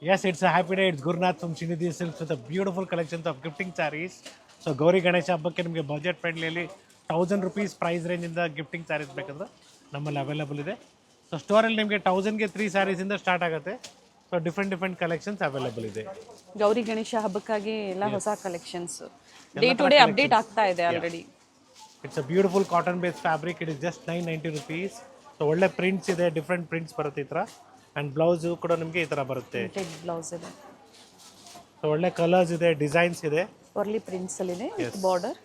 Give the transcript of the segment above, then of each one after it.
Yes, it's a happy day. It's Gurnath from Shinidhi Silks with a beautiful collections of gifting sarees. So Gauri Ganesha ಹಬ್ಬಕ್ಕೆ ನಿಮಗೆ budget ಫ್ರೆಂಡ್ಲಿಯಲ್ಲಿ 1000 rupees price ರೇಂಜಿಂದ gifting saris ಬೇಕಂದ್ರೆ ನಮ್ಮಲ್ಲಿ available ಇದೆ. So ಸ್ಟೋರಲ್ಲಿ ನಿಮಗೆ 1000ಗೆ 3 ಸ್ಯಾರೀಸಿಂದ ಸ್ಟಾರ್ಟ್ ಆಗುತ್ತೆ. ಸೊ ಡಿಫ್ರೆಂಟ್ ಕಲೆಕ್ಷನ್ಸ್ ಅವೈಲೇಬಲ್ ಇದೆ. ಗೌರಿ ಗಣೇಶ ಹಬ್ಬಕ್ಕಾಗಿ ಎಲ್ಲ ಹೊಸ collections day to day update ಆಗ್ತಾ ಇದೆ already. It's a beautiful cotton base fabric. It is just 990 rupees. So ಒಳ್ಳೆ ಪ್ರಿಂಟ್ಸ್ ಇದೆ, ಡಿಫ್ರೆಂಟ್ ಪ್ರಿಂಟ್ಸ್ ಬರುತ್ತೆ ಈ ಥರ. ಆ್ಯಂಡ್ ಬ್ಲೌಸು ಕೂಡ ನಿಮಗೆ ಈ ಥರ ಬರುತ್ತೆ. ಬ್ಲೌಸ್ ಇದೆ. ಸೊ ಒಳ್ಳೆ ಕಲರ್ಸ್ ಇದೆ, ಡಿಸೈನ್ಸ್ ಇದೆ. ವರ್ಲಿ ಪ್ರಿಂಟ್ಸ್ ಅಲ್ಲಿ ಇದೆ ವಿತ್ ಬಾರ್ಡರ್.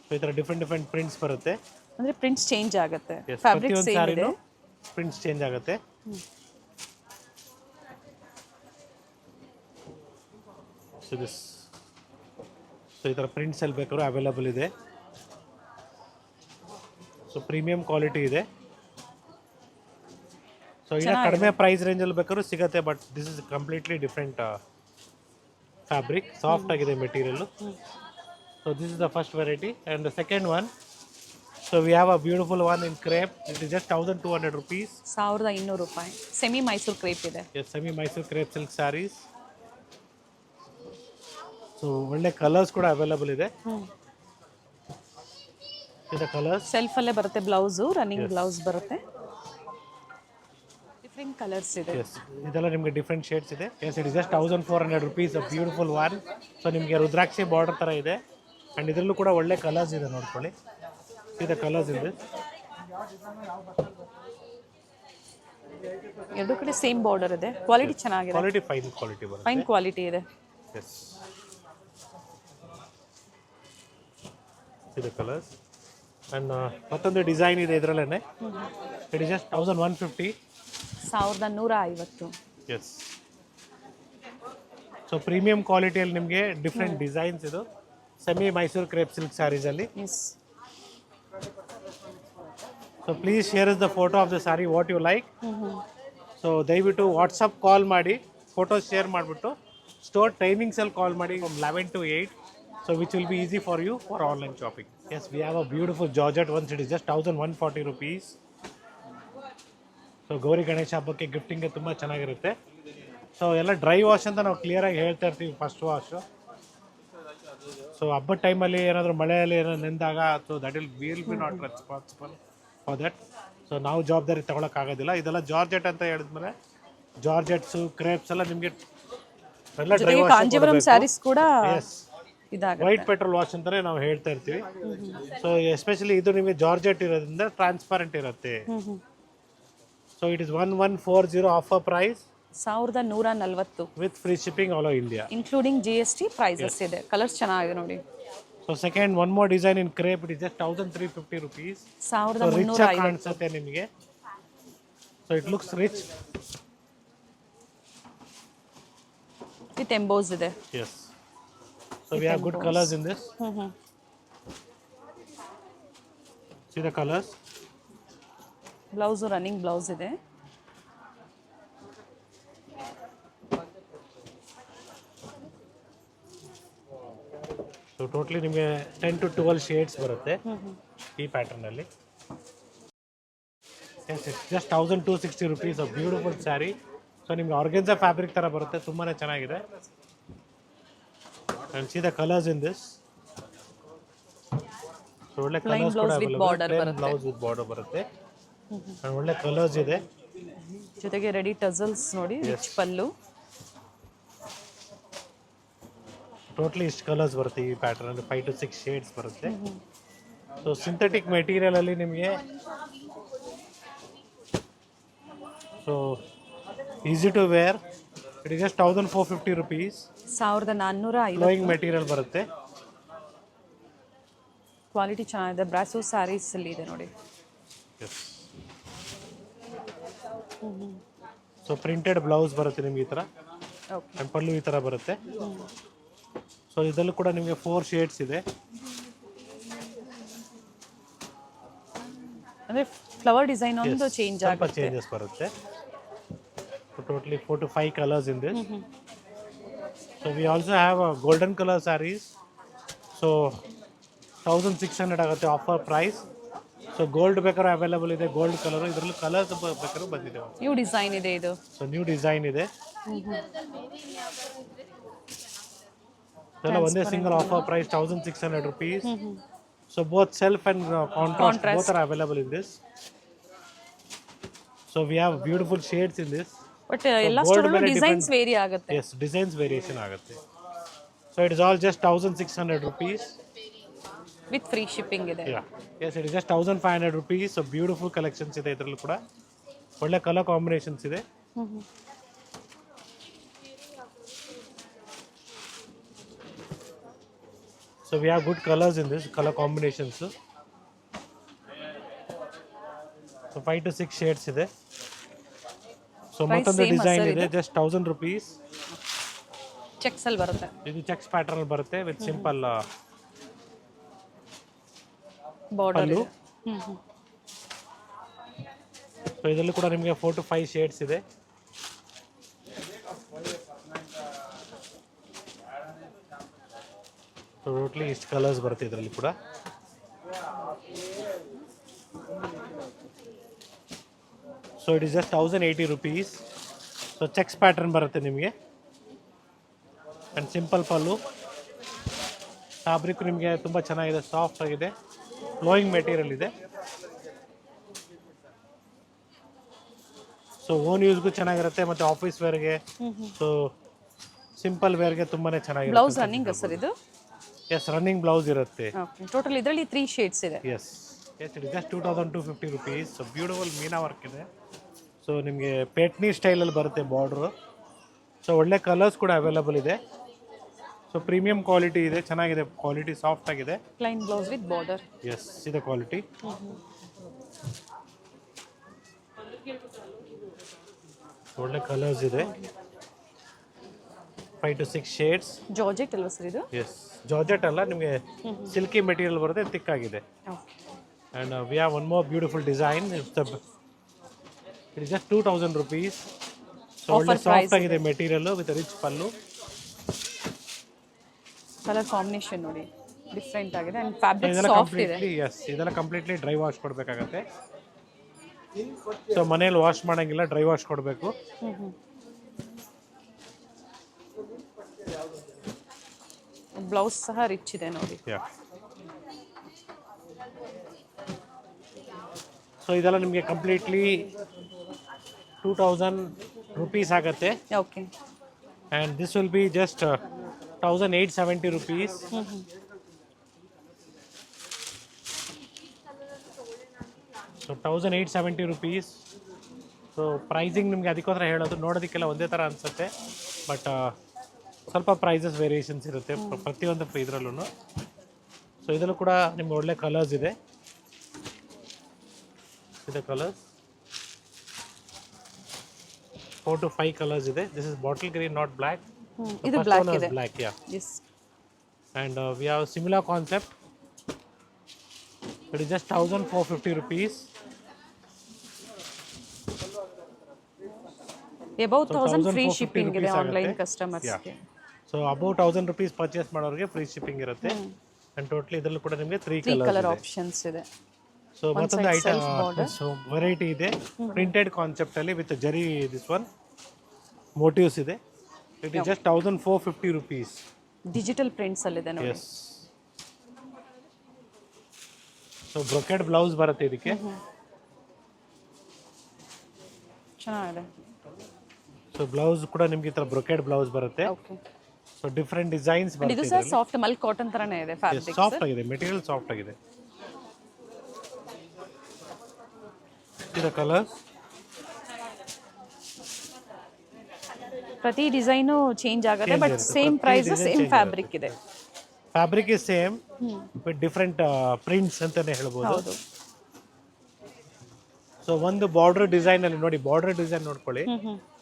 ಸೊ ಈ ಥರ ಡಿಫ್ರೆಂಟ್ ಪ್ರಿಂಟ್ಸ್ ಬರುತ್ತೆ. ಅಂದ್ರೆ ಪ್ರಿಂಟ್ಸ್ ಚೇಂಜ್ ಆಗುತ್ತೆ. ಫ್ಯಾಬ್ರಿಕ್ ಸೇಮ್ ಇದೆ, ಪ್ರಿಂಟ್ಸ್ ಚೇಂಜ್ ಆಗುತ್ತೆ. ಸೊ ದಿಸ್ ಸೊ ಈ ಥರ ಪ್ರಿಂಟ್ಸ್ ಅಲ್ಲಿ ಬೇಕಾದ್ರೂ ಅವೈಲೇಬಲ್ ಇದೆ. ಸೊ ಪ್ರೀಮಿಯಂ ಕ್ವಾಲಿಟಿ ಇದೆ. ಸೊ ಈಗ ಕಡಿಮೆ ಪ್ರೈಸ್ ರೇಂಜಲ್ಲಿ ಬೇಕಾದ್ರೂ ಸಿಗುತ್ತೆ. But this is completely different fabric. Soft ಆಗಿದೆ material. So this is the first variety. And the second one, so we have a beautiful one in crepe. It is just 1200 rupees. 1200 ರೂಪಾಯಿ. Semi Mysore crepe ಇದೆ. Yes, semi Mysore crepe silk sarees. So ಒಳ್ಳೆ colours ಕೂಡ available ಇದೆ. ಇದು colours self ಅಲ್ಲೇ ಬರುತ್ತೆ. Blouse running blouse ಬರುತ್ತೆ. Different colours ಇದೆ. ಎಸ್, ಇದೆಲ್ಲ ನಿಮಗೆ ಡಿಫ್ರೆಂಟ್ ಶೇಡ್ಸ್ ಇದೆ. Yes, it is just 1400 rupees. A beautiful one. So ನಿಮಗೆ ರುದ್ರಾಕ್ಷಿ ಬಾರ್ಡರ್ ಥರ ಇದೆ. ಆ್ಯಂಡ್ ಇದರಲ್ಲೂ ಕೂಡ ಒಳ್ಳೆ ಕಲರ್ಸ್ ಇದೆ, ನೋಡ್ಕೊಳ್ಳಿ. ಇದು ಕಲರ್ಸ್ ಇದೆ. ಎರಡು ಕಡೆ ಸೇಮ್ ಬಾರ್ಡರ್ ಇದೆ. ಕ್ವಾಲಿಟಿ ಚೆನ್ನಾಗಿದೆ. ಕ್ವಾಲಿಟಿ ಫೈನ್ ಕ್ವಾಲಿಟಿ ಬರುತ್ತೆ. ಫೈನ್ ಕ್ವಾಲಿಟಿ ಇದೆ. ಎಸ್, ಇದು ಕಲರ್ಸ್. ಆ್ಯಂಡ್ ಮತ್ತೊಂದು ಡಿಸೈನ್ ಇದೆ ಇದರಲ್ಲೇ. It is just 1150. 1150. Yes. So premium ಕ್ವಾಲಿಟಿಯಲ್ಲಿ ನಿಮಗೆ ಡಿಫ್ರೆಂಟ್ ಡಿಸೈನ್ಸ್ ಇದು ಸೆಮಿ ಮೈಸೂರು ಕ್ರೇಪ್ ಸಿಲ್ಕ್ ಸ್ಯಾರೀಸಲ್ಲಿ. Yes. So please share is the photo of the sari what you like. So ದಯವಿಟ್ಟು ವಾಟ್ಸಪ್ ಕಾಲ್ ಮಾಡಿ ಫೋಟೋಸ್ ಶೇರ್ ಮಾಡಿಬಿಟ್ಟು ಸ್ಟೋರ್ ಟೈಮಿಂಗ್ಸಲ್ಲಿ ಕಾಲ್ ಮಾಡಿ from 11 to 8. So which will be easy for you for online shopping. Yes, we have a beautiful Georgette one. It is just 1140 rupees. So Gauri Ganesha ಹಬ್ಬಕ್ಕೆ ಗಿಫ್ಟಿಂಗ್ಗೆ ತುಂಬ ಚೆನ್ನಾಗಿರುತ್ತೆ. So ಎಲ್ಲ dry wash ಅಂತ ನಾವು ಕ್ಲಿಯರಾಗಿ ಹೇಳ್ತಾ ಇರ್ತೀವಿ, ಫಸ್ಟ್ ವಾಶು. ಸೊ ಹಬ್ಬದ ಟೈಮಲ್ಲಿ ಏನಾದರೂ ಮಳೆಯಲ್ಲಿ ಏನಾದ್ರು ನೆಂದಾಗ, so that will be not responsible for that. So ನಾವು ಜವಾಬ್ದಾರಿ ತೊಗೊಳಕ್ಕಾಗೋದಿಲ್ಲ. ಇದೆಲ್ಲ ಜಾರ್ಜೆಟ್ ಅಂತ ಹೇಳಿದ್ಮೇಲೆ ಜಾರ್ಜೆಟ್ಸು ಕ್ರೇಪ್ಸ್ ಎಲ್ಲ ನಿಮಗೆ ಎಲ್ಲ ಡ್ರೈ ವಾಶ್. ಕಾಂಜೀವರಂ ಸ್ಯಾರೀಸ್ ಕೂಡ ವೈಟ್ ಪೆಟ್ರೋಲ್ ವಾಶ್ ಅಂತಾನೆ ನಾವು ಹೇಳ್ತಾ ಇರ್ತೀವಿ. ಸೊ ಎಸ್ಪೆಷಲಿ ಇದು ನಿಮಗೆ ಜಾರ್ಜೆಟ್ ಇರೋದ್ರಿಂದ ಟ್ರಾನ್ಸ್ಪರೆಂಟ್ ಇರುತ್ತೆ. So it is 1140 offer price. 1140 with free shipping all over India including GST prices ಇದೆ. ಕಲರ್ಸ್ ಚೆನ್ನಾಗಿದೆ ನೋಡಿ. So second one more design in crepe. It is just 1350 rupees. 1350 ಕಾಣಿಸುತ್ತೆ ನಿಮಗೆ. So it looks rich with emboss ಇದೆ. Yes. So we have good colors in this. See the colors. Blouse running blouse ಇದೆ. So totally ನಿಮಗೆ 10 to 12 shades ಬರುತ್ತೆ ಈ pattern ಅಲ್ಲಿ. Yes, it's just 1260 rupees. A beautiful sari. So ನಿಮ್ಗೆ organza fabric ಥರ ಬರುತ್ತೆ, ತುಂಬಾ ಚೆನ್ನಾಗಿದೆ. And see the colors in this. So ಒಳ್ಳೆ ಕಲರ್ಸ್ ಕೂಡ ಅವೈಲೇಬಲ್. ಬ್ಲೌಸ್ ವಿತ್ ಬಾರ್ಡರ್ ಬರುತ್ತೆ. and ಒಳ್ಳೆ ಕಲರ್ಸ್ ಇದೆ. ಜೊತೆಗೆ ರೆಡಿ ಟಸಲ್ಸ್ ನೋಡಿ, ರಿಚ್ ಪಲ್ಲು. ಟೋಟಲಿ ಇಷ್ಟು ಕಲರ್ಸ್ ಬರುತ್ತೆ ಈ ಪ್ಯಾಟರ್ನ್ ಅಲ್ಲಿ. 5 to 6 ಶೇಡ್ಸ್ ಬರುತ್ತೆ. ಸೊ ಸಿಂಥೆಟಿಕ್ ಮೆಟೀರಿಯಲ್ ಅಲ್ಲಿ ನಿಮಗೆ so easy to wear. It is just 1450 rupees. 1450. Flowing material ಬರುತ್ತೆ. ಕ್ವಾಲಿಟಿ ಚೆನ್ನಾಗಿದೆ. ಬ್ರಾಸೋ ಸ್ಯಾರೀಸ್ ಅಲ್ಲಿ ಇದೆ ನೋಡಿ. ಸೊ ಪ್ರಿಂಟೆಡ್ ಬ್ಲೌಸ್ ಬರುತ್ತೆ ನಿಮ್ಗೆ ಈ ಥರ. ಓಕೆ. ಪಲ್ಲು ಈ ಥರ ಬರುತ್ತೆ. ಸೊ ಇದರಲ್ಲೂ ಕೂಡ ನಿಮಗೆ 4 ಶೇಡ್ಸ್ ಇದೆ. ಅಂದರೆ ಫ್ಲವರ್ ಡಿಸೈನ್ ಒಂದು ಚೇಂಜ್ ಆಗುತ್ತೆ, ಚೇಂಜಸ್ ಬರುತ್ತೆ. Totally 4 to 5 colours in this. So we also have a golden color sarees. So 1600 ಆಗುತ್ತೆ ಆಫರ್ ಪ್ರೈಸ್. ಸೊ ಗೋಲ್ಡ್ ಬೇಕಾದ್ರೂ ಅವೈಲೇಬಲ್ ಇದೆ, ಗೋಲ್ಡ್ ಕಲರ್, ಇದರಲ್ಲೂ ಕಲರ್ಸ್ ಬೇಕಾದ್ರೂ ಬಂದಿದೆ. ನ್ಯೂ ಡಿಸೈನ್ ಇದೆ ಇದು. ಸೊ ನ್ಯೂ ಡಿಸೈನ್ ಇದೆ. ಇದೆಲ್ಲ ಒಂದೇ single offer price 1600 rupees. So both self and contrast both are available in this. So we have beautiful shades in this. But ಎಲ್ಲ ಸ್ಟೋರಲ್ಲೂ ಡಿಸೈನ್ಸ್ ವೇರಿ ಆಗುತ್ತೆ. Yes, designs variation ಆಗುತ್ತೆ. So it is all just 1600 rupees. With free shipping ಇದೆ. Yeah. Yes, it is just 1500 rupees. So beautiful collections ಇದೆ ಇದರಲ್ಲೂ ಕೂಡ. ಒಳ್ಳೆ colour combinations ಇದೆ. So we have good colors in this, color combinations. So 5 to 6 shades ಇದೆ. So ಮತ್ತೊಂದು design ಇದೆ, just 1000 rupees. Cheques ಅಲ್ಲಿ ಬರುತ್ತೆ. ಇದು ಚೆಕ್ಸ್ ಪ್ಯಾಟರ್ನ್ ಅಲ್ಲಿ ಬರುತ್ತೆ ವಿತ್ ಸಿಂಪಲ್ ಬಾರ್ಡರ್. ಸೊ ಇದರಲ್ಲೂ ಕೂಡ ನಿಮಗೆ 4 to 5 ಶೇಡ್ಸ್ ಇದೆ. ಸೊ ಟೋಟಲಿ ಇಷ್ಟು ಕಲರ್ಸ್ ಬರುತ್ತೆ ಇದರಲ್ಲಿ ಕೂಡ. So it is just 1080 rupees. So cheques pattern ಬರುತ್ತೆ ನಿಮಗೆ ಆ್ಯಂಡ್ ಸಿಂಪಲ್ ಪಲ್ಲು. ಫ್ಯಾಬ್ರಿಕ್ ನಿಮಗೆ ತುಂಬ ಚೆನ್ನಾಗಿದೆ, ಸಾಫ್ಟ್ ಆಗಿದೆ, ಫ್ಲೋಯಿಂಗ್ ಮೆಟೀರಿಯಲ್ ಇದೆ. ಸೊ ಓನ್ ಯೂಸ್ಗೂ ಚೆನ್ನಾಗಿರುತ್ತೆ ಮತ್ತು ಆಫೀಸ್ ವೇರ್ಗೆ, ಸೊ ಸಿಂಪಲ್ ವೇರ್ಗೆ ತುಂಬಾನೇ ಚೆನ್ನಾಗಿರುತ್ತೆ. ಬ್ಲೌಸ್ ರನ್ನಿಂಗ್ ಸರ್ ಇದು? ಎಸ್, ರನ್ನಿಂಗ್ ಬ್ಲೌಸ್ ಇರುತ್ತೆ. ಓಕೆ, ಟೋಟಲ್ ಇದರಲ್ಲಿ 3 ಶೇಡ್ಸ್ ಇದೆ. Yes yes, it is just 2250 rupees. So beautiful meena work ಇದೆ. ಸೊ ನಿಮಗೆ ಪೇಟ್ನಿ ಸ್ಟೈಲಲ್ಲಿ ಬರುತ್ತೆ ಬಾರ್ಡ್ರು. ಸೊ ಒಳ್ಳೆ ಕಲರ್ಸ್ ಕೂಡ ಅವೈಲೇಬಲ್ ಇದೆ. ಸೊ ಪ್ರೀಮಿಯಂ ಕ್ವಾಲಿಟಿ ಇದೆ, ಚೆನ್ನಾಗಿದೆ ಕ್ವಾಲಿಟಿ, ಸಾಫ್ಟ್ ಆಗಿದೆ. Plain blouse with border. S, ಇದೆ ಕ್ವಾಲಿಟಿ. ಒಳ್ಳೆ ಕಲರ್ಸ್ ಇದೆ, 5 to 6 ಶೇಡ್ಸ್. ಜಾರ್ಜೆಟ್ ಅಲ್ವಾ ಸರ್ ಇದು? ಎಸ್, ಜಾರ್ಜೆಟ್ ಅಲ್ಲ, ನಿಮಗೆ ಸಿಲ್ಕಿ ಮೆಟೀರಿಯಲ್ ಬರುತ್ತೆ, ಥಿಕ್ ಆಗಿದೆ. And we have one more beautiful design. It is just 2000 rupees. So ಒಳ್ಳೆ ಸಾಫ್ಟ್ ಆಗಿದೆ material with rich pallu. Colour combination ನೋಡಿ ಡಿಫ್ರೆಂಟ್ ಆಗಿದೆ ಆ್ಯಂಡ್ ಫ್ಯಾಬ್ರಿಕ್ ಇದೆಲ್ಲ ಸಾಫ್ಟ್ ಇದೆ. ಎಸ್, ಇದೆಲ್ಲ ಕಂಪ್ಲೀಟ್ಲಿ ಡ್ರೈ ವಾಶ್ ಕೊಡಬೇಕಾಗತ್ತೆ. ಸೊ ಮನೇಲಿ ವಾಶ್ ಮಾಡೋಂಗಿಲ್ಲ, ಡ್ರೈ ವಾಶ್ ಕೊಡಬೇಕು. ಬ್ಲೌಸ್ ಸಹ ರಿಚ್ ಇದೆ ನೋಡಿ. ಸೊ ಇದೆಲ್ಲ ನಿಮಗೆ ಕಂಪ್ಲೀಟ್ಲಿ 2000 rupees ಆಗುತ್ತೆ. Okay, and this will be just 1870 rupees. So 1870 rupees. So pricing ನಿಮಗೆ ಅದಕ್ಕೋಸ್ಕರ ಹೇಳೋದು, ನೋಡೋದಕ್ಕೆಲ್ಲ ಒಂದೇ ಥರ ಅನಿಸುತ್ತೆ, ಬಟ್ ಸ್ವಲ್ಪ ಪ್ರೈಸಸ್ ವೇರಿಯೇಷನ್ಸ್ ಇರುತ್ತೆ ಪ್ರತಿಯೊಂದು ಇದರಲ್ಲೂ. ಸೊ ಇದರಲ್ಲೂ ಕೂಡ ನಿಮ್ಗೆ ಒಳ್ಳೆ ಕಲರ್ಸ್ ಇದೆ. ಇದೆ ಕಲರ್ಸ್ 4 to 5 ಕಲರ್ಸ್ ಇದೆ. This is bottle green, not black. ಇದು ಬ್ಲ್ಯಾಕ್ ಇದೆ. Black, yeah. Yes, and we have similar concept. It is just 1450 rupees. Above 1000 free shipping ಇದೆ ಆನ್ಲೈನ್ ಕಸ್ಟಮರ್ಸ್ಗೆ. ಸೊ ಅಬೌವ್ 1000 rupees ಪರ್ಚೇಸ್ ಮಾಡೋರಿಗೆ free shipping ಇರುತ್ತೆ. And totally ಇದರಲ್ಲೂ ಕೂಡ ನಿಮಗೆ 3 colour options ಇದೆ. ಸೊ ಮತ್ತೊಂದು ಐಟಮ್, ಸೊ ವೆರೈಟಿ ಇದೆ ಪ್ರಿಂಟೆಡ್ ಕಾನ್ಸೆಪ್ಟಲ್ಲಿ with zari. This one motives ಇದೆ. It is just 1450 rupees. Digital prints ಅಲ್ಲಿ ಇದೆ ನೋಡಿ. ಎಸ್, ಸೊ ಬ್ರೊಕೆಡ್ ಬ್ಲೌಸ್ ಬರುತ್ತೆ ಇದಕ್ಕೆ. ಚೆನ್ನಾಗಿದೆ. ಸೊ ಬ್ಲೌಸ್ ಕೂಡ ನಿಮಗೆ ಈ ಥರ ಬ್ರೊಕೆಡ್ ಬ್ಲೌಸ್ ಬರುತ್ತೆ. ಓಕೆ, ಸೊ ಡಿಫ್ರೆಂಟ್ ಡಿಸೈನ್ಸ್ ಇದು ಬರುತ್ತೆ. ಸಹ ಸಾಫ್ಟ್ ಮಲ್ಕ್ ಕಾಟನ್ ತರನೇ ಇದೆ ಫ್ಯಾಬ್ರಿಕ್. ಸಾಫ್ಟ್ ಆಗಿದೆ, ಮೆಟೀರಿಯಲ್ ಸಾಫ್ಟ್ ಆಗಿದೆ. ಇದು ಕಲರ್ಸ್. ಪ್ರತಿ ಡಿಸೈನು ಚೇಂಜ್ ಆಗುತ್ತೆ, but same price, same fabric ಇದೆ. Fabric is same with different prints ಅಂತಾನೆ ಹೇಳ್ಬೋದು. ಹೌದು. ಸೊ ಒಂದು ಬಾರ್ಡರ್ ಡಿಸೈನ್ ಅಲ್ಲಿ ನೋಡಿ, ಬಾರ್ಡರ್ ಡಿಸೈನ್ ನೋಡ್ಕೊಳ್ಳಿ.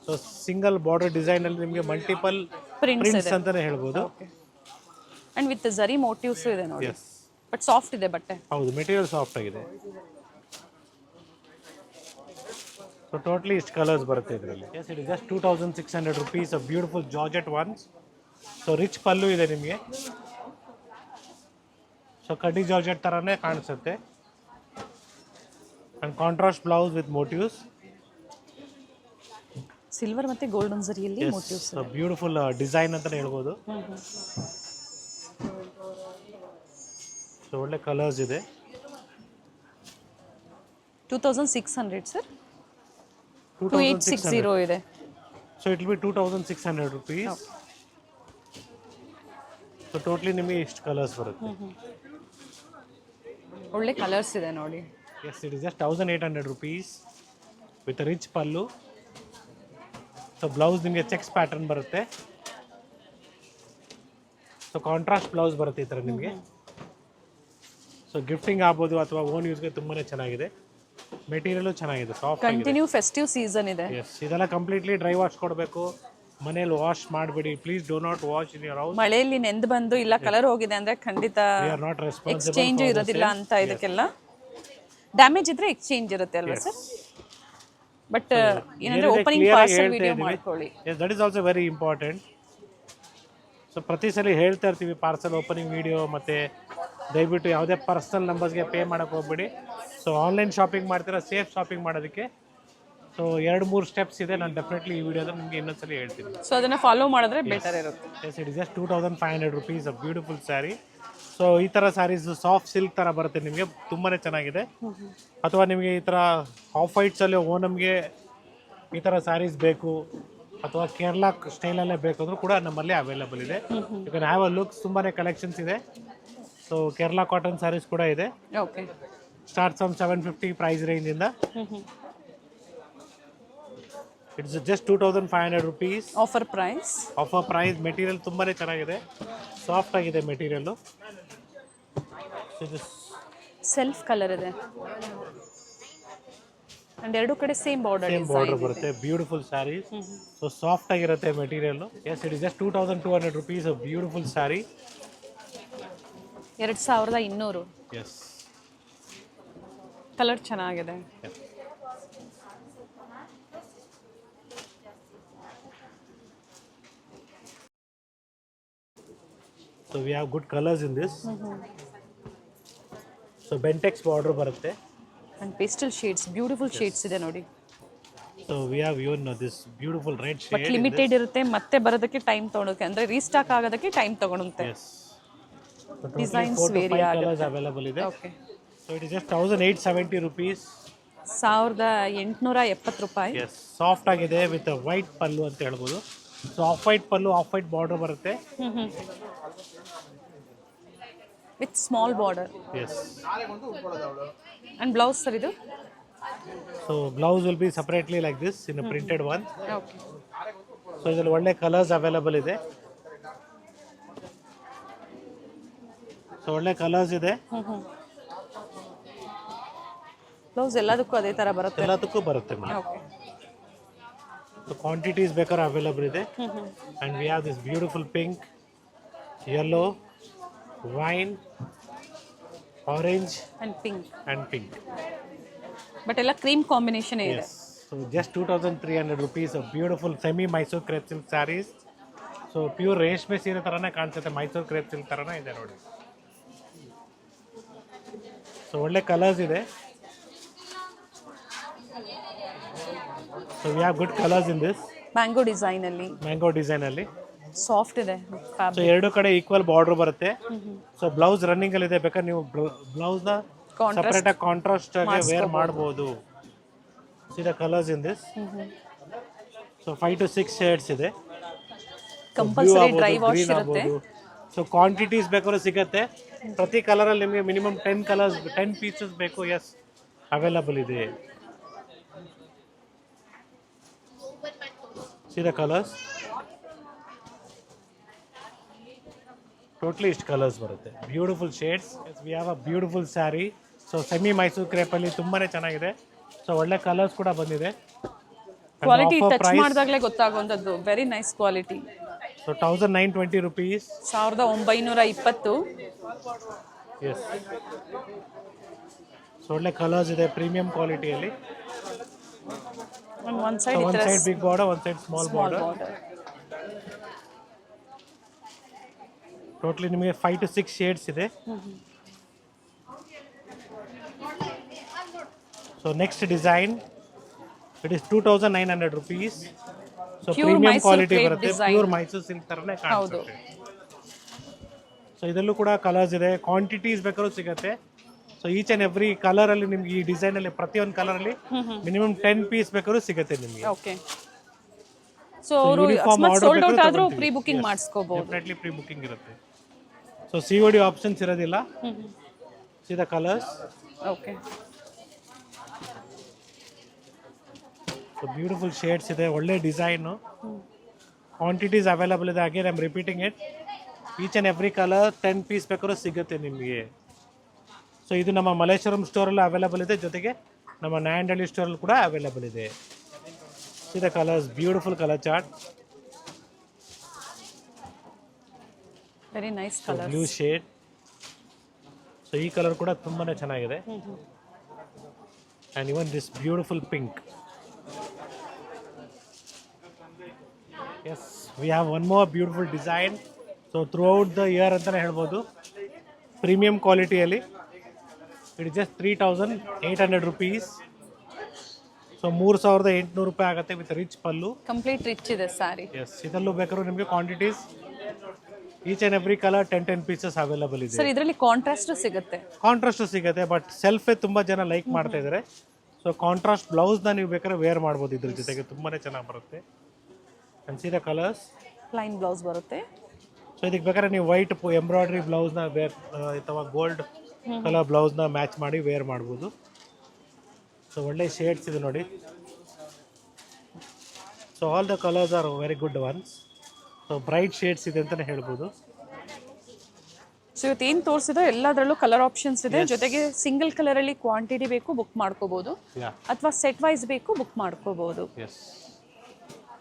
ಸೊ ಸಿಂಗಲ್ ಬಾರ್ಡರ್ ಡಿಸೈನ್ ಅಲ್ಲಿ ನಿಮಗೆ ಮಲ್ಟಿಪಲ್ ಪ್ರಿಂಟ್ಸ್ ಅಂತಾನೆ ಹೇಳ್ಬೋದು. ಅಂಡ್ ವಿತ್ ಜರಿ ಮೋಟಿವ್ಸ್ ಇದೆ ನೋಡಿ. ಎಸ್, ಬಟ್ ಸಾಫ್ಟ್ ಇದೆ ಬಟ್ಟೆ. ಹೌದು, ಮೆಟೀರಿಯಲ್ ಸಾಫ್ಟ್ ಆಗಿದೆ. ಸೊ ಟೋಟಲಿ ಇಷ್ಟು ಕಲರ್ಸ್ ಬರುತ್ತೆ ಇದರಲ್ಲಿ. Yes, it is just 2600 rupees. Beautiful georgette ones. So rich pallu ಇದೆ ನಿಮಗೆ. ಸೊ ಕಡ್ಡಿ ಜಾರ್ಜೆಟ್ ಥರನೇ ಕಾಣಿಸುತ್ತೆ. And contrast blouse with motifs. Silver ಮತ್ತು ಗೋಲ್ಡನ್ ಜರಿಯಲ್ಲಿ ಮೋಟಿವ್ಸ್. ಬ್ಯೂಟಿಫುಲ್ ಡಿಸೈನ್ ಅಂತಲೇ ಹೇಳ್ಬೋದು. ಸೊ ಒಳ್ಳೆ ಕಲರ್ಸ್ ಇದೆ. 2600 ಸರ್. 2860 ಇದೆ. So it will be 2600 rupees. So totally ನಿಮಗೆ ಇಷ್ಟು ಕಲರ್ಸ್ ಬರುತ್ತೆ. ಒಳ್ಳೆ ಕಲರ್ಸ್ ಇದೆ ನೋಡಿ. Yes, it is just 1800 rupees with rich pallu. So blouse ನಿಮಗೆ ಚೆಕ್ಸ್ ಪ್ಯಾಟರ್ನ್ ಬರುತ್ತೆ. ಸೊ ಕಾಂಟ್ರಾಸ್ಟ್ ಬ್ಲೌಸ್ ಬರುತ್ತೆ ಈ ಥರ ನಿಮಗೆ. ಸೊ ಗಿಫ್ಟಿಂಗ್ ಆಗ್ಬೋದು ಅಥವಾ ಓನ್ ಯೂಸ್ಗೆ ತುಂಬಾ ಚೆನ್ನಾಗಿದೆ. ಮೆಟೀರಿಯಲು ಚೆನ್ನಾಗಿದೆ, ಸಾಫ್ಟ್. ಕಂಟಿನ್ಯೂ ಫೆಸ್ಟಿವ್ ಸೀಸನ್ ಇದೆ. ಎಸ್, ಇದೆಲ್ಲ ಕಂಪ್ಲೀಟ್ಲಿ ಡ್ರೈ ವಾಶ್ ಕೊಡಬೇಕು. ಮನೇಲಿ ವಾಶ್ ಮಾಡಬೇಡಿ please. Do not wash in your house. ಮಳೆಯಲ್ಲಿ ನೆಂದು ಬಂದು ಇಲ್ಲ ಕಲರ್ ಹೋಗಿದೆ ಅಂದ್ರೆ ಖಂಡಿತ we are not responsible. Exchange ಇರೋದಿಲ್ಲ ಅಂತ ಇದಕ್ಕೆಲ್ಲ. ಡ್ಯಾಮೇಜ್ ಇದ್ರೆ ಎಕ್ಸ್ಚೇಂಜ್ ಇರುತ್ತೆ ಅಲ್ವಾ ಸರ್? ಬಟ್ ಏನಂದ್ರೆ ಓಪನಿಂಗ್ ಪಾರ್ಸಲ್ ವಿಡಿಯೋ ಮಾಡ್ಕೊಳ್ಳಿ. Yes, that is also very important. So ಪ್ರತಿ ಸಲ ಹೇಳ್ತಾ ಇರ್ತೀವಿ ಪಾರ್ಸಲ್ ಓಪನಿಂಗ್ ವಿಡಿಯೋ, ಮತ್ತು ದಯವಿಟ್ಟು ಯಾವುದೇ ಪರ್ಸನಲ್ ನಂಬರ್ಸ್ಗೆ ಪೇ ಮಾಡೋಕ್ಕೆ ಹೋಗ್ಬೇಡಿ. ಸೊ ಆನ್ಲೈನ್ ಶಾಪಿಂಗ್ ಮಾಡ್ತೀರಾ, ಸೇಫ್ ಶಾಪಿಂಗ್ ಮಾಡೋದಕ್ಕೆ ಸೊ 2-3 ಸ್ಟೆಪ್ಸ್ ಇದೆ. ನಾನು ಡೆಫಿನೆಟ್ಲಿ ಈ ವಿಡಿಯೋದಲ್ಲಿ ನಿಮಗೆ ಇನ್ನೊಂದ್ಸಲ ಹೇಳ್ತೀನಿ. ಸೊ ಅದನ್ನ ಫಾಲೋ ಮಾಡಿದ್ರೆ ಬೆಟರ್ ಇರುತ್ತೆ. Yes, it is just 2500 rupees a beautiful sari. So ಈ ಥರ ಸ್ಯಾರೀಸ್ ಸಾಫ್ಟ್ ಸಿಲ್ಕ್ ಥರ ಬರುತ್ತೆ ನಿಮಗೆ, ತುಂಬಾ ಚೆನ್ನಾಗಿದೆ. ಅಥವಾ ನಿಮಗೆ ಈ ಥರ ಆಫ್ ವೈಟ್ಸಲ್ಲಿ ಓನಮ್ಗೆ ಈ ಥರ ಸ್ಯಾರೀಸ್ ಬೇಕು ಅಥವಾ ಕೇರಳ ಸ್ಟೈಲಲ್ಲೇ ಬೇಕು ಅಂದರೂ ಕೂಡ ನಮ್ಮಲ್ಲಿ ಅವೈಲೇಬಲ್ ಇದೆ. You can have a looks. ತುಂಬಾ ಕಲೆಕ್ಷನ್ಸ್ ಇದೆ. ಸೊ ಕೇರಳ ಕಾಟನ್ ಸ್ಯಾರೀಸ್ ಕೂಡ ಇದೆ. ಓಕೆ, ಸ್ಟಾರ್ಟ್ಸ್ ಫ್ರಮ್ 750 ಪ್ರೈಸ್ ರೇಂಜಿಂದ. It's just 2500 rupees offer price. Offer price. Material ತುಂಬಾ ಚೆನ್ನಾಗಿದೆ, ಸಾಫ್ಟ್ ಆಗಿದೆ ಮೆಟೀರಿಯಲ್ಲು. ಸೆಲ್ಫ್ ಕಲರ್ ಇದೆ ಅಂಡ್ ಎರಡು ಕಡೆ ಸೇಮ್ ಬಾರ್ಡರ್ ಬರುತ್ತೆ. ಬ್ಯೂಟಿಫುಲ್ ಸ್ಯಾರೀಸ್. ಸೊ ಸಾಫ್ಟ್ ಆಗಿರುತ್ತೆ ಮೆಟೀರಿಯಲ್ಲು. Yes, it is just 2200 rupees a beautiful sari. 2200. Yes, colour ಚೆನ್ನಾಗಿದೆ. So we have good colours in this. So Bentex border ಬರುತ್ತೆ and pastel shades, beautiful shades ಇದೆ ನೋಡಿ. So we have even this beautiful red but shade. Limited ಇರುತ್ತೆ, ಮತ್ತೆ ಬರೋದಕ್ಕೆ time ತಗೊಳುತ್ತೆ, ಅಂದ್ರೆ restock ಆಗೋದಕ್ಕೆ ಟೈಮ್ ತಗೊಳುತ್ತೆ. Yes, designs very colours available ಇದೆ. Okay, so it is just 1870 rupees. 1870 ರೂಪಾಯಿ. ಎಸ್, ಸಾಫ್ಟ್ ಆಗಿದೆ ವಿತ್ ವೈಟ್ ಪಲ್ಲು ಅಂತ ಹೇಳ್ಬೋದು. So off white pallu, off white border ಬರುತ್ತೆ. With small border. Yes, and blouse sir ಇದು. So blouse will be separately like this in a printed one. Okay, so ಇದರಲ್ಲಿ ಒಳ್ಳೆ colours available ಇದೆ. So ಒಳ್ಳೆ colours ಇದೆ. Blouse ಎಲ್ಲದಕ್ಕೂ ಅದೇ ತರ ಬರುತ್ತೆ. ಎಲ್ಲದಕ್ಕೂ ಬರುತ್ತೆ ಮೇಡಮ್. ಓಕೆ, ಸೊ ಕ್ವಾಂಟಿಟೀಸ್ ಬೇಕಾದ್ರೆ ಅವೈಲೇಬಲ್ ಇದೆ. And we have this beautiful pink, yellow, wine, orange and pink. And pink. But ಎಲ್ಲ ಕ್ರೀಮ್ ಕಾಂಬಿನೇಷನ್ ಇದೆ. So just 2300 rupees a beautiful semi Mysore crepe silk sarees. So pure ರೇಷ್ಮೆ ಸೀರೆ ಥರನೇ ಕಾಣಿಸುತ್ತೆ, Mysuru crepe silk ಥರನೇ ಇದೆ ನೋಡಿ. ಸೊ ಒಳ್ಳೆ ಕಲರ್ಸ್ ಇದೆ. So we have good colours in this. Mango design ಅಲ್ಲಿ, ಮ್ಯಾಂಗೋ ಡಿಸೈನಲ್ಲಿ ಸಾಫ್ಟ್ ಇದೆ ಸೊ ಎರಡು ಕಡೆ ಈಕ್ವಲ್ ಬಾರ್ಡರ್ ಬರುತ್ತೆ. ಸೊ ಬ್ಲೌಸ್ ರನ್ನಿಂಗ್ ಅಲ್ಲಿ ಇದೆ, ಬೇಕಾದ್ರೆ ನೀವು ಬ್ಲೌಸ್ನ ಸಪರೇಟ್ ಆಗಿ ಕಾಂಟ್ರಾಸ್ಟ್ ಆಗಿ ವೇರ್ ಮಾಡಬಹುದು. C the colours in this. So 5 to 6 shades ಇದೆ. ಕಂಪಲ್ಸರಿ ಡ್ರೈ ವಾಶ್ ಇರುತ್ತೆ. ಸೊ ಕ್ವಾಂಟಿಟೀಸ್ ಬೇಕಾದ್ರೂ ಸಿಗುತ್ತೆ. ಪ್ರತಿ ಕಲರಲ್ಲಿ ನಿಮಗೆ ಮಿನಿಮಮ್ 10 ಪೀಸಸ್ ಬೇಕು. ಎಸ್, ಅವೈಲಬಲ್ ಇದೆ. See the colours. ಟೋಟ್ಲಿ ಇಷ್ಟು ಕಲರ್ಸ್ ಬರುತ್ತೆ, beautiful shades. We have a beautiful sari. So semi Mysore ಕ್ರೇಪಲ್ಲಿ ತುಂಬಾ ಚೆನ್ನಾಗಿದೆ. ಸೊ ಒಳ್ಳೆ ಕಲರ್ಸ್ ಕೂಡ ಬಂದಿದೆ. ಕ್ವಾಲಿಟಿ ಟಚ್ ಮಾಡಿದಾಗಲೇ ಗೊತ್ತಾಗುವಂಥದ್ದು. Very nice quality. So 1920 rupees. 1920. Yes, so ಒಳ್ಳೆ ಕಲರ್ಸ್ ಇದೆ ಪ್ರೀಮಿಯಂ ಕ್ವಾಲಿಟಿಯಲ್ಲಿ. One side big border, one side small border. Totally ನಿಮಗೆ 5 to 6 ಶೇಡ್ಸ್ ಇದೆ. So so next design it is 2900 rupees. So Pure premium Mysore quality crepe ಬರುತ್ತೆ, design. Pure Mysuru silk ಥರನೇ ಕಾಣಿಸುತ್ತೆ. So ಇದರಲ್ಲೂ ಕೂಡ ಕಲರ್ಸ್ ಇದೆ, ಕ್ವಾಂಟಿಟೀಸ್ ಬೇಕಾದ್ರೂ ಸಿಗುತ್ತೆ. ಸೊ ಈಚ್ ಆ್ಯಂಡ್ ಎವ್ರಿ ಕಲರಲ್ಲಿ ನಿಮ್ಗೆ ಈ ಡಿಸೈನಲ್ಲಿ ಪ್ರತಿಯೊಂದು ಕಲರಲ್ಲಿ ಮಿನಿಮಮ್ 10 ಪೀಸ್ ಬೇಕಾದ್ರೂ ಸಿಗುತ್ತೆ ನಿಮಗೆ. ಓಕೆ. ಸೊ ಅವರು ಅಕಸ್ಮಾತ್ ಸೋಲ್ಡ್ ಔಟ್ ಆದ್ರೂ ಪ್ರೀ ಬುಕಿಂಗ್ ಮಾಡಿಸ್ಕೋಬಹುದು. ಡೆಫಿನೆಟ್ಲಿ ಪ್ರೀ ಬುಕಿಂಗ್ ಇರುತ್ತೆ. ಸೊ COD ಆಪ್ಷನ್ಸ್ ಇರೋದಿಲ್ಲ. See the colours. Okay. So beautiful shades ಇದೆ, ಒಳ್ಳೆ ಡಿಸೈನು, ಕ್ವಾಂಟಿಟೀಸ್ ಅವೈಲಬಲ್ ಇದೆ. Again I am repeating it, each and every colour 10 piece ಬೇಕಾದ್ರೂ ಸಿಗುತ್ತೆ ನಿಮಗೆ. ಸೊ ಇದು ನಮ್ಮ ಮಲ್ಲೇಶ್ವರಂ ಸ್ಟೋರಲ್ಲೂ ಅವೈಲಬಲ್ ಇದೆ, ಜೊತೆಗೆ ನಮ್ಮ ನಾಯಂಡಹಳ್ಳಿ ಸ್ಟೋರಲ್ಲಿ ಕೂಡ ಅವೈಲಬಲ್ ಇದೆ. See the colours, beautiful colour chart, very nice colour, blue shade. So ಈ ಕಲರ್ ಕೂಡ ತುಂಬಾ ಚೆನ್ನಾಗಿದೆ. And even this beautiful pink. Yes, we have one more beautiful design. So throughout the year ಅಂತಲೇ ಹೇಳ್ಬೋದು, premium ಕ್ವಾಲಿಟಿಯಲ್ಲಿ. It just 3800 rupees. So 3800 ರೂಪಾಯಿ ಆಗುತ್ತೆ with rich pallu. Complete rich ಇದೆ ಸ್ಯಾರಿ. ಎಸ್, ಇದರಲ್ಲೂ ಬೇಕಾದ್ರೂ ನಿಮಗೆ quantities each and every colour 10 pieces available ಇದೆ. ಸರ್ ಇದರಲ್ಲಿ ಕಾಂಟ್ರಾಸ್ಟ್ ಸಿಗುತ್ತೆ. ಕಾಂಟ್ರಾಸ್ಟ್ ಸಿಗುತ್ತೆ, ಬಟ್ ಸೆಲ್ಫೇ ತುಂಬ ಜನ ಲೈಕ್ ಮಾಡ್ತಾ ಇದ್ದಾರೆ. ಸೊ ಕಾಂಟ್ರಾಸ್ಟ್ ಬ್ಲೌಸ್ನ ನೀವು ಬೇಕಾದ್ರೆ ವೇರ್ ಮಾಡ್ಬೋದು, ಇದ್ರ ಜೊತೆಗೆ ತುಂಬಾ ಚೆನ್ನಾಗಿ ಬರುತ್ತೆ. And C the colours, plain blouse ಬರುತ್ತೆ. ಸೊ ಇದಕ್ಕೆ ಬೇಕಾದ್ರೆ ನೀವು ವೈಟ್ ಎಂಬ್ರಾಯ್ಡ್ರಿ ಬ್ಲೌಸ್ನ ವೇರ್ ಅಥವಾ ಗೋಲ್ಡ್ ಕಲರ್ ಬ್ಲೌಸ್ನ ಮ್ಯಾಚ್ ಮಾಡಿ ವೇರ್ ಮಾಡ್ಬೋದು. ಸೊ ಒಳ್ಳೆ ಶೇಡ್ಸ್ ಇದೆ ನೋಡಿ. So all the colours are very good ones. So bright shades ಇದೆ ಅಂತಲೇ ಹೇಳ್ಬೋದು. ಸೊ ಇವತ್ತು ಏನು ತೋರಿಸಿದ್ರೆ ಎಲ್ಲದರಲ್ಲೂ ಕಲರ್ ಆಪ್ಷನ್ಸ್ ಇದೆ, ಜೊತೆಗೆ ಸಿಂಗಲ್ ಕಲರಲ್ಲಿ ಕ್ವಾಂಟಿಟಿ ಬೇಕು ಬುಕ್ ಮಾಡ್ಕೋಬಹುದು, ಅಥವಾ ಸೆಟ್ ವೈಸ್ ಬೇಕು ಬುಕ್ ಮಾಡ್ಕೋಬಹುದು. ಎಸ್,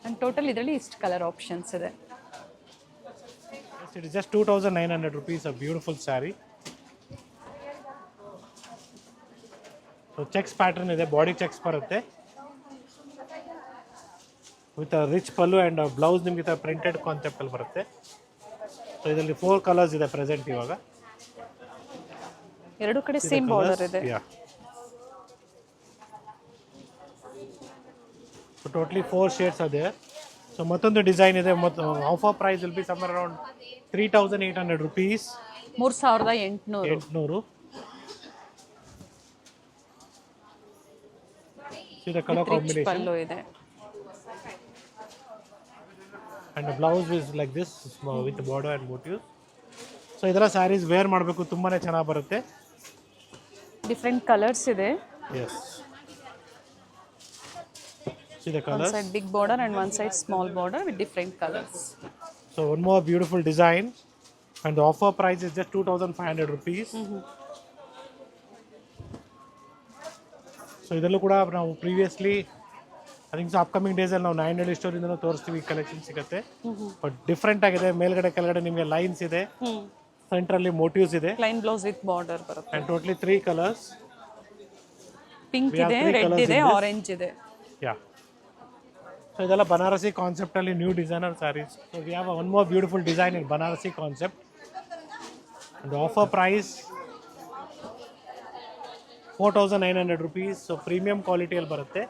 ಆ್ಯಂಡ್ ಟೋಟಲ್ ಇದರಲ್ಲಿ ಇಷ್ಟು ಕಲರ್ ಆಪ್ಷನ್ಸ್ ಇದೆ. It is just 2900 rupees, a beautiful sari. So cheques pattern ಇದೆ, ಬಾಡಿ ಚೆಕ್ಸ್ ಬರುತ್ತೆ with rich pallu and blouse ನಿಮಗೆ ಪ್ರಿಂಟೆಡ್ ಕಾನ್ಸೆಪ್ಟಲ್ಲಿ ಬರುತ್ತೆ. ಸೊ ಇದರಲ್ಲಿ 4 ಕಲರ್ಸ್ ಇದೆ ಪ್ರೆಸೆಂಟ್ ಇವಾಗ. ಎರಡು ಕಡೆ ಸೇಮ್ ಬಾರ್ಡರ್ ಇದೆ. ಸೊ ಟೋಟಲಿ 4 ಶೇಡ್ಸ್ ಅದೇ. ಸೊ ಮತ್ತೊಂದು ಡಿಸೈನ್ ಇದೆ, offer price will be somewhere around 3800 rupees. 3800. See the color combination. Pallu ಇದೆ. And the blouse is like this with the border and motifs. So ಇದರ saris wear ಮಾಡಬೇಕು, ತುಂಬಾನೇ ಚೆನ್ನಾಗಿ ಬರುತ್ತೆ. ಡಿಫರೆಂಟ್ ಕಲರ್ಸ್ ಇದೆ. Yes. See the colors. One side big border and one side small border with different colors. So one more beautiful design, and the offer price is just 2500 rupees. So ಇದರಲ್ಲೂ ಕೂಡ ನಾವು previously I think upcoming ಡೇಸಲ್ಲಿ ನಾವು ನಾಯಂಡಹಳ್ಳಿ ಸ್ಟೋರಿಂದನೂ ತೋರಿಸ್ತೀವಿ, collection ಸಿಗುತ್ತೆ. But different ಆಗಿದೆ, ಮೇಲ್ಗಡೆ ಕೆಳಗಡೆ ನಿಮಗೆ ಲೈನ್ಸ್ ಇದೆ, ಸೆಂಟ್ರಲ್ಲಿ ಮೋಟಿವ್ಸ್ ಇದೆ, ಪ್ಲೈನ್ ಬ್ಲೌಸ್ ವಿತ್ ಬಾರ್ಡರ್ ಬರುತ್ತೆ. And totally 3 colours. ಪಿಂಕ್ ಇದೆ, ರೆಡ್ ಇದೆ, ಆರೆಂಜ್ ಇದೆ. ಯಾ, ಸೊ ಇದೆಲ್ಲ ಬನಾರಸಿ ಕಾನ್ಸೆಪ್ಟಲ್ಲಿ new designer saris. So we have one more beautiful design in Banarasi concept. The offer price 4900 rupees. So premium ಕ್ವಾಲಿಟಿಯಲ್ಲಿ ಬರುತ್ತೆ,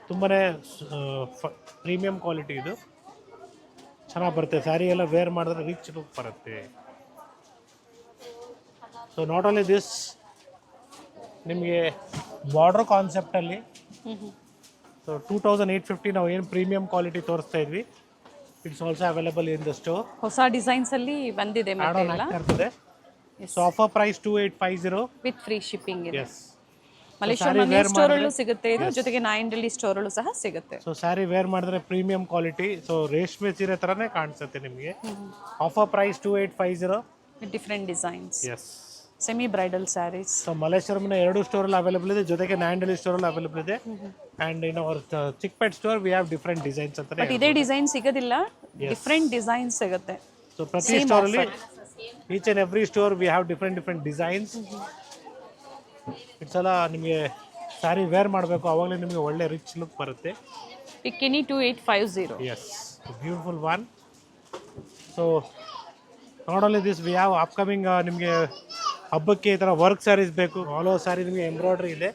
ತುಂಬಾ ಪ್ರೀಮಿಯಂ ಕ್ವಾಲಿಟಿ ಇದು, ಚೆನ್ನಾಗಿ ಬರುತ್ತೆ. ಸ್ಯಾರಿ ಎಲ್ಲ ವೇರ್ ಮಾಡಿದ್ರೆ ರಿಚ್ ಲುಕ್ ಬರುತ್ತೆ. ಸೊ ನಾಟ್ ಓನ್ಲಿ ದಿಸ್, ನಿಮಗೆ ಬಾರ್ಡರ್ ಕಾನ್ಸೆಪ್ಟಲ್ಲಿ ಸೊ 2850 ನಾವು ಏನು ಪ್ರೀಮಿಯಂ ಕ್ವಾಲಿಟಿ ತೋರಿಸ್ತಾ ಇದ್ವಿ, it's also available in the store. ಹೊಸ ಡಿಸೈನ್ಸ್ ಅಲ್ಲಿ ಬಂದಿದೆ ಇರ್ತದೆ. So offer price 2850 with free shipping ಇದೆ. ಎಸ್, ಮಲೇಶ್ವರಂ ಸ್ಟೋರ್ ಅಲ್ಲೂ ಸಿಗುತ್ತೆ ಇದು, ಜೊತೆಗೆ ನಾಯಂಡಹಳ್ಳಿ ಸ್ಟೋರ್ ಅಲ್ಲೂ ಸಹ ಸಿಗುತ್ತೆ. ಸೊ ಸ್ಯಾರಿ ವೇರ್ ಮಾಡಿದ್ರೆ ಪ್ರೀಮಿಯಂ ಕ್ವಾಲಿಟಿ, ಸೊ ರೇಷ್ಮೆ ಸೀರೆ ಥರನೇ ಕಾಣಿಸುತ್ತೆ ನಿಮಗೆ. Offer price 2850 with different designs. Yes, semi bridal saris. So ಮಲ್ಲೇಶ್ವರಂನ 2 ಸ್ಟೋರಲ್ಲಿ ಅವೈಲೇಬಲ್ ಇದೆ, ಜೊತೆಗೆ ನಾಯಂಡಹಳ್ಳಿ ಸ್ಟೋರಲ್ಲಿ ಅವೈಲೇಬಲ್ ಇದೆ. And in our Chickpet store we have different designs ಅಂತ. ಬಟ್ ಇದೇ ಡಿಸೈನ್ ಸಿಗೋದಿಲ್ಲ, ಡಿಫರೆಂಟ್ ಡಿಸೈನ್ ಸಿಗುತ್ತೆ. ಸೊ ಪ್ರತಿ ಸ್ಟೋರಲ್ಲಿ, each and every store we have different designs. It's ಎಲ್ಲ ನಿಮಗೆ ಸ್ಯಾರಿ ವೇರ್ ಮಾಡಬೇಕು, ಆವಾಗಲೇ ನಿಮಗೆ ಒಳ್ಳೆ ರಿಚ್ ಲುಕ್ ಬರುತ್ತೆ. ಪಿಕ್ಕಿನಿ 2850. Yes, beautiful one. So not only this, we have upcoming ನಿಮಗೆ ಹಬ್ಬಕ್ಕೆ ಈ ಥರ ವರ್ಕ್ ಸ್ಯಾರೀಸ್ ಬೇಕು, ಆಲ್ ಓವರ್ ಸ್ಯಾರಿ ನಿಮಗೆ ಎಂಬ್ರಾಯ್ಡ್ರಿ ಇದೆ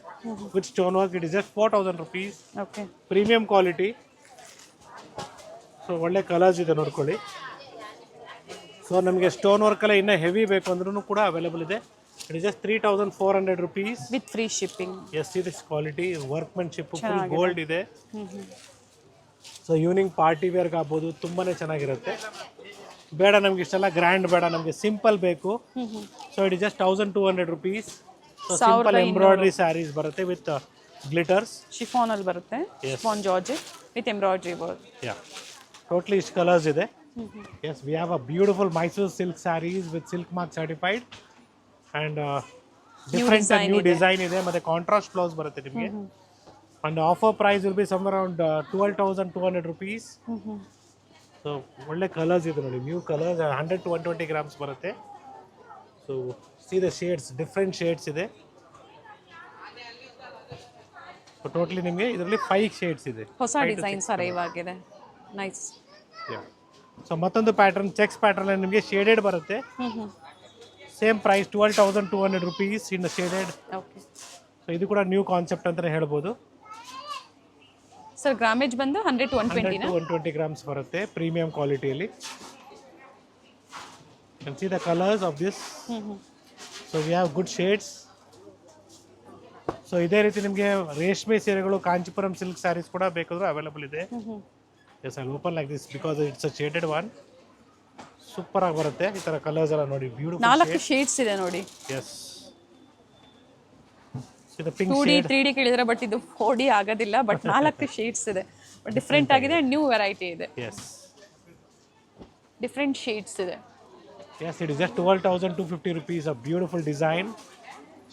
with stone work. It is just 4000 rupees. Okay. Premium quality. So ಒಳ್ಳೆ ಕಲರ್ಸ್ ಇದೆ ನೋಡ್ಕೊಳ್ಳಿ. ಸೊ ನಮಗೆ ಸ್ಟೋನ್ ವರ್ಕಲ್ಲ ಇನ್ನೂ ಹೆವಿ ಬೇಕು ಅಂದ್ರೂ ಕೂಡ ಅವೈಲೇಬಲ್ ಇದೆ. It is just 3400 rupees. With free shipping. Yes this quality workmanship full gold ಇದೆ. ಸೊ ಈವ್ನಿಂಗ್ ಪಾರ್ಟಿ ವೇರ್ಗೆ ಆಗ್ಬೋದು, ತುಂಬಾ ಚೆನ್ನಾಗಿರುತ್ತೆ. ಬೇಡ ನಮ್ಗೆ ಇಷ್ಟೆಲ್ಲ ಗ್ರ್ಯಾಂಡ್ ಬೇಡ, ನಮಗೆ ಸಿಂಪಲ್ ಬೇಕು. So it is just 1200 rupees. So simple embroidery sarees ಬರುತ್ತೆ ವಿತ್ ಗ್ಲಿಟರ್ಸ್. ಶಿಫಾನ್ ಅಲ್ಲಿ ಬರುತ್ತೆ, chiffon georgette with embroidery work. Yeah totally ಇಷ್ಟು ಕಲರ್ಸ್ ಇದೆ. Yes we have a beautiful Mysore silk sarees with silk mark certified and different new design ಇದೆ. ಮತ್ತು contrast blouse ಬರುತ್ತೆ ನಿಮಗೆ. And offer price will be some around 12,200 rupees. So ಒಳ್ಳೆ colours ಇದೆ ನೋಡಿ, new colours 100 to 120 grams ಬರುತ್ತೆ. So C the shades, different shades ಇದೆ. So totally ನಿಮಗೆ ಇದರಲ್ಲಿ 5 ಶೇಡ್ಸ್ ಇದೆ. ಹೊಸ ಡಿಸೈನ್ಸ್ ಅರೈವ್ ಆಗಿದೆ. ನೈಸ್. ಸೊ ಮತ್ತೊಂದು ಪ್ಯಾಟರ್ನ್ ಚೆಕ್ಸ್ ಪ್ಯಾಟರ್ನ್ ನಿಮಗೆ ಶೇಡೆಡ್ ಬರುತ್ತೆ. ಸೇಮ್ ಪ್ರೈಸ್ 12,200 rupees ಇನ್ ಶೇಡೆಡ್. ಓಕೆ. ಸೊ ಇದು ಕೂಡ ನ್ಯೂ ಕಾನ್ಸೆಪ್ಟ್ ಅಂತಲೇ ಹೇಳ್ಬೋದು. ಸರ್ ಗ್ರಾಮೇಜ್ ಬಂದು 100 to 120 to 120 grams ಬರುತ್ತೆ ಪ್ರೀಮಿಯಂ ಕ್ವಾಲಿಟಿಯಲ್ಲಿ. You see the colours of this. So we have good shades. So ಇದೇ ರೀತಿ ನಿಮಗೆ ರೇಷ್ಮೆ ಸೀರೆಗಳು, ಕಾಂಚೀಪುರಂ ಸಿಲ್ಕ್ ಸ್ಯಾರೀಸ್ ಕೂಡ ಬೇಕಾದರೂ ಅವೈಲೇಬಲ್ ಇದೆ. Yes I open like this because it's a shaded one. Super ಆಗಿ ಬರುತ್ತೆ ಈ ಥರ ಕಲರ್ಸ್ ಎಲ್ಲ ನೋಡಿ, ಬ್ಯೂಟಿಫುಲ್ 4 ಶೇಡ್ಸ್ ಇದೆ ನೋಡಿ. ಎಸ್ ಇದು ಪಿಂಕ್ 2D 3D ಕೇಳಿದ್ರೆ ಬಟ್ ಇದು 4D ಆಗೋದಿಲ್ಲ. ಬಟ್ 4 ಶೇಡ್ಸ್ ಇದೆ, ಬಟ್ ಡಿಫ್ರೆಂಟ್ ಆಗಿದೆ. ನ್ಯೂ ವೆರೈಟಿ ಇದೆ. ಎಸ್ ಡಿಫ್ರೆಂಟ್ ಶೇಡ್ಸ್ ಇದೆ. Yes it is just 12,250 rupees. A beautiful design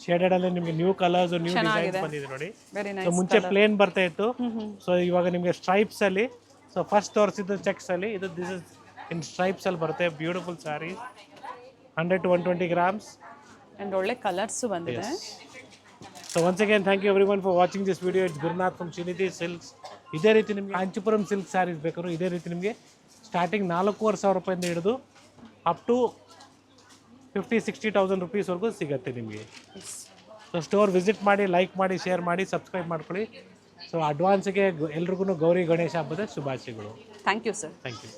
shaded ಅಲ್ಲಿ ನಿಮಗೆ ನ್ಯೂ ಕಲರ್ಸ್, ನ್ಯೂ ಡಿಸೈನ್ಸ್ ಬಂದಿದೆ ನೋಡಿ. Very so nice. ಮುಂಚೆ ಪ್ಲೇನ್ ಬರ್ತಾ ಇತ್ತು. ಸೊ ಇವಾಗ ನಿಮಗೆ ಸ್ಟ್ರೈಪ್ಸ್ ಅಲ್ಲಿ, ಸೊ ಫಸ್ಟ್ ತೋರಿಸಿದ್ದು ಚೆಕ್ಸ್ ಅಲ್ಲಿ, ಇದು ದಿಸ್ ಇಸ್ ಇನ್ ಸ್ಟ್ರೈಪ್ಸ್ ಅಲ್ಲಿ ಬರುತ್ತೆ. Beautiful saree 100 to 120 grams. And ಒಳ್ಳೆ ಕಲರ್ಸ್ ಬಂದಿದೆ. So once again thank you everyone for watching this video. It's Gurunath from Shrinidhi silks. ಇದೇ ರೀತಿ ನಿಮಗೆ ಕಾಂಚೀಪುರಂ ಸಿಲ್ಕ್ ಸ್ಯಾರೀಸ್ ಬೇಕಾದ್ರು ಇದೇ ರೀತಿ ನಿಮಗೆ ಸ್ಟಾರ್ಟಿಂಗ್ 4,500 ರೂಪಾಯಿಂದ ಹಿಡಿದು ಅಪ್ ಟು 50,000-60,000 rupees ಸಿಗುತ್ತೆ ನಿಮಗೆ. ಸೊ ಸ್ಟೋರ್ ವಿಸಿಟ್ ಮಾಡಿ, ಲೈಕ್ ಮಾಡಿ, ಶೇರ್ ಮಾಡಿ, ಸಬ್ಸ್ಕ್ರೈಬ್ ಮಾಡ್ಕೊಳ್ಳಿ. ಸೊ ಅಡ್ವಾನ್ಸ್ಗೆ ಎಲ್ರಿಗೂ ಗೌರಿ ಗಣೇಶ ಹಬ್ಬದ ಶುಭಾಶಯಗಳು. Thank you sir. Thank you.